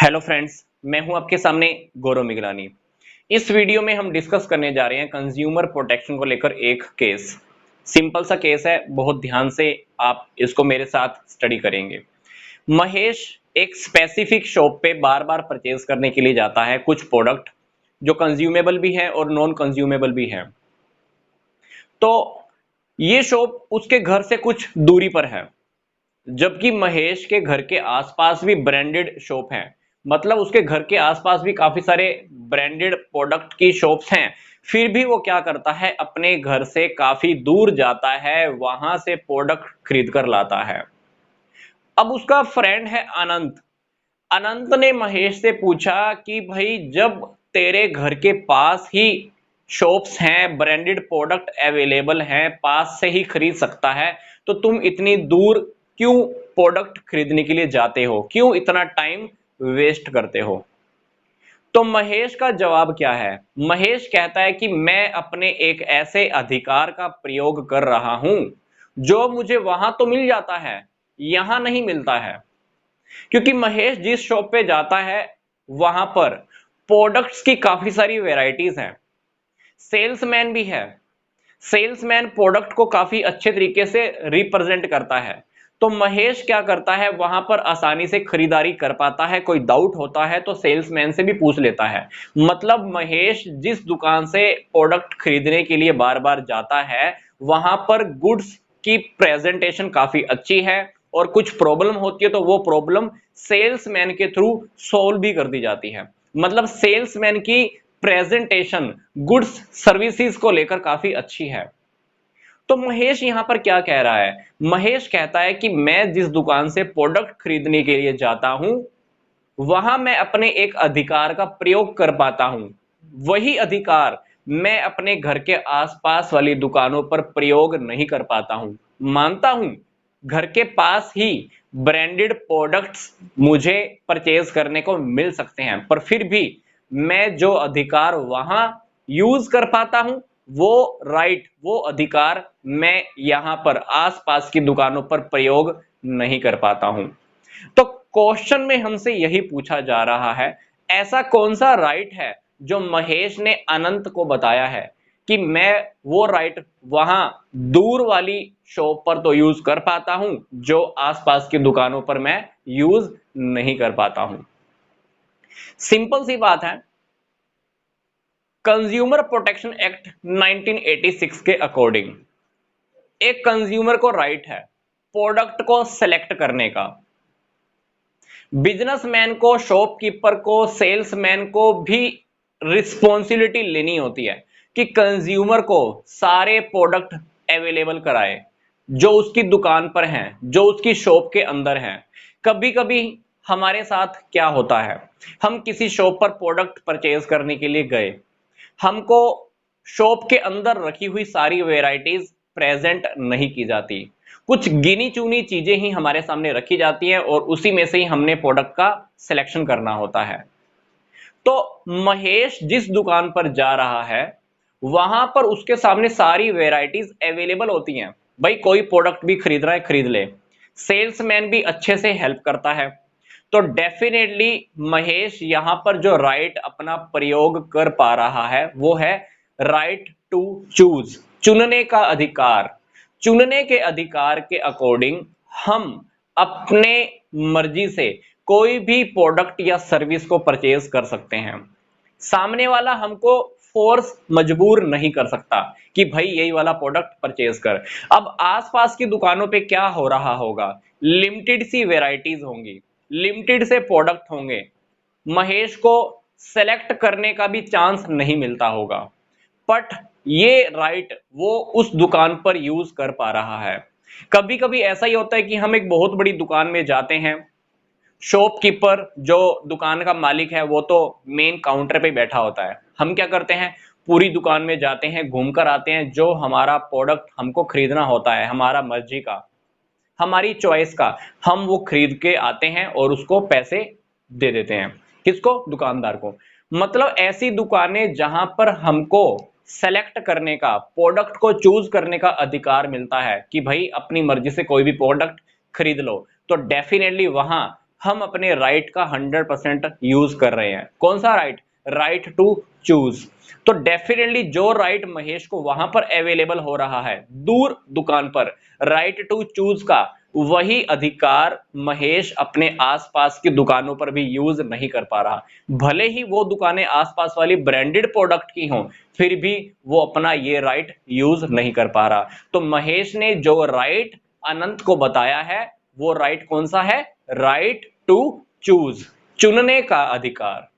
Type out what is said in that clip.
Hello friends, मैं हूं आपके सामने गौरव मिगलानी। इस वीडियो में हम डिस्कस करने जा रहे हैं कंज्यूमर प्रोटेक्शन को लेकर एक केस। सिंपल सा केस है, बहुत ध्यान से आप इसको मेरे साथ स्टडी करेंगे। महेश एक स्पेसिफिक शॉप पे बार बार परचेज करने के लिए जाता है कुछ प्रोडक्ट जो कंज्यूमेबल भी है और नॉन कंज्यूमेबल भी है। तो ये शॉप उसके घर से कुछ दूरी पर है, जबकि महेश के घर के आसपास भी ब्रांडेड शॉप हैं। मतलब उसके घर के आसपास भी काफी सारे ब्रांडेड प्रोडक्ट की शॉप्स हैं। फिर भी वो क्या करता है, अपने घर से काफी दूर जाता है, वहां से प्रोडक्ट खरीद कर लाता है। अब उसका फ्रेंड है अनंत। अनंत ने महेश से पूछा कि भाई, जब तेरे घर के पास ही शॉप्स हैं, ब्रांडेड प्रोडक्ट अवेलेबल हैं, पास से ही खरीद सकता है, तो तुम इतनी दूर क्यों प्रोडक्ट खरीदने के लिए जाते हो, क्यों इतना टाइम वेस्ट करते हो। तो महेश का जवाब क्या है? महेश कहता है कि मैं अपने एक ऐसे अधिकार का प्रयोग कर रहा हूं जो मुझे वहां तो मिल जाता है, यहां नहीं मिलता है। क्योंकि महेश जिस शॉप पे जाता है वहां पर प्रोडक्ट्स की काफी सारी वेराइटीज हैं, सेल्समैन भी है। सेल्समैन प्रोडक्ट को काफी अच्छे तरीके से रिप्रेजेंट करता है। तो महेश क्या करता है, वहां पर आसानी से खरीदारी कर पाता है। कोई डाउट होता है तो सेल्समैन से भी पूछ लेता है। मतलब महेश जिस दुकान से प्रोडक्ट खरीदने के लिए बार बार जाता है, वहां पर गुड्स की प्रेजेंटेशन काफी अच्छी है, और कुछ प्रॉब्लम होती है तो वो प्रॉब्लम सेल्समैन के थ्रू सॉल्व भी कर दी जाती है। मतलब सेल्समैन की प्रेजेंटेशन गुड्स सर्विसेज को लेकर काफी अच्छी है। तो महेश यहां पर क्या कह रहा है? महेश कहता है कि मैं जिस दुकान से प्रोडक्ट खरीदने के लिए जाता हूं, वहां मैं अपने एक अधिकार का प्रयोग कर पाता हूं। वही अधिकार मैं अपने घर के आसपास वाली दुकानों पर प्रयोग नहीं कर पाता हूं। मानता हूं घर के पास ही ब्रांडेड प्रोडक्ट्स मुझे परचेज करने को मिल सकते हैं, पर फिर भी मैं जो अधिकार वहां यूज कर पाता हूं, वो अधिकार मैं यहां पर आसपास की दुकानों पर प्रयोग नहीं कर पाता हूं। तो क्वेश्चन में हमसे यही पूछा जा रहा है, ऐसा कौन सा राइट है जो महेश ने अनंत को बताया है कि मैं वो राइट वहां दूर वाली शॉप पर तो यूज कर पाता हूं, जो आसपास की दुकानों पर मैं यूज नहीं कर पाता हूं। सिंपल सी बात है। कंज्यूमर प्रोटेक्शन एक्ट 1986 के अकॉर्डिंग एक कंज्यूमर को राइट है प्रोडक्ट को सेलेक्ट करने का। बिजनेसमैन को, शॉपकीपर को, सेल्समैन को भी रिस्पॉन्सिबिलिटी लेनी होती है कि कंज्यूमर को सारे प्रोडक्ट अवेलेबल कराए जो उसकी दुकान पर हैं, जो उसकी शॉप के अंदर हैं। कभी कभी हमारे साथ क्या होता है, हम किसी शॉप पर प्रोडक्ट परचेज करने के लिए गए, हमको शॉप के अंदर रखी हुई सारी वेराइटीज प्रेजेंट नहीं की जाती, कुछ गिनी चुनी चीजें ही हमारे सामने रखी जाती हैं और उसी में से ही हमने प्रोडक्ट का सिलेक्शन करना होता है। तो महेश जिस दुकान पर जा रहा है, वहां पर उसके सामने सारी वेराइटीज अवेलेबल होती हैं। भाई, कोई प्रोडक्ट भी खरीद रहा है, खरीद ले। सेल्समैन भी अच्छे से हेल्प करता है। तो डेफिनेटली महेश यहां पर जो राइट अपना प्रयोग कर पा रहा है वो है राइट टू चूज, चुनने का अधिकार। चुनने के अधिकार के अकॉर्डिंग हम अपने मर्जी से कोई भी प्रोडक्ट या सर्विस को परचेज कर सकते हैं। सामने वाला हमको फोर्स मजबूर नहीं कर सकता कि भाई यही वाला प्रोडक्ट परचेज कर। अब आसपास की दुकानों पे क्या हो रहा होगा, लिमिटेड सी वेराइटीज होंगी, लिमिटेड से प्रोडक्ट होंगे, महेश को सेलेक्ट करने का भी चांस नहीं मिलता होगा। बट ये राइट वो उस दुकान पर यूज कर पा रहा है। कभी कभी ऐसा ही होता है कि हम एक बहुत बड़ी दुकान में जाते हैं, शॉपकीपर जो दुकान का मालिक है वो तो मेन काउंटर पे बैठा होता है। हम क्या करते हैं, पूरी दुकान में जाते हैं, घूमकर आते हैं, जो हमारा प्रोडक्ट हमको खरीदना होता है, हमारा मर्जी का, हमारी चॉइस का, हम वो खरीद के आते हैं और उसको पैसे दे देते हैं। किसको? दुकानदार को। मतलब ऐसी दुकानें जहां पर हमको सेलेक्ट करने का, प्रोडक्ट को चूज करने का अधिकार मिलता है कि भाई अपनी मर्जी से कोई भी प्रोडक्ट खरीद लो, तो डेफिनेटली वहां हम अपने राइट का 100% यूज कर रहे हैं। कौन सा राइट? Right to choose. तो डेफिनेटली जो राइट महेश को वहां पर अवेलेबल हो रहा है दूर दुकान पर, राइट टू चूज का, वही अधिकार महेश अपने आसपास की दुकानों पर भी यूज नहीं कर पा रहा। भले ही वो दुकानें आसपास वाली ब्रांडेड प्रोडक्ट की हों, फिर भी वो अपना ये राइट यूज नहीं कर पा रहा। तो महेश ने जो राइट अनंत को बताया है वो राइट कौन सा है? राइट टू चूज, चुनने का अधिकार।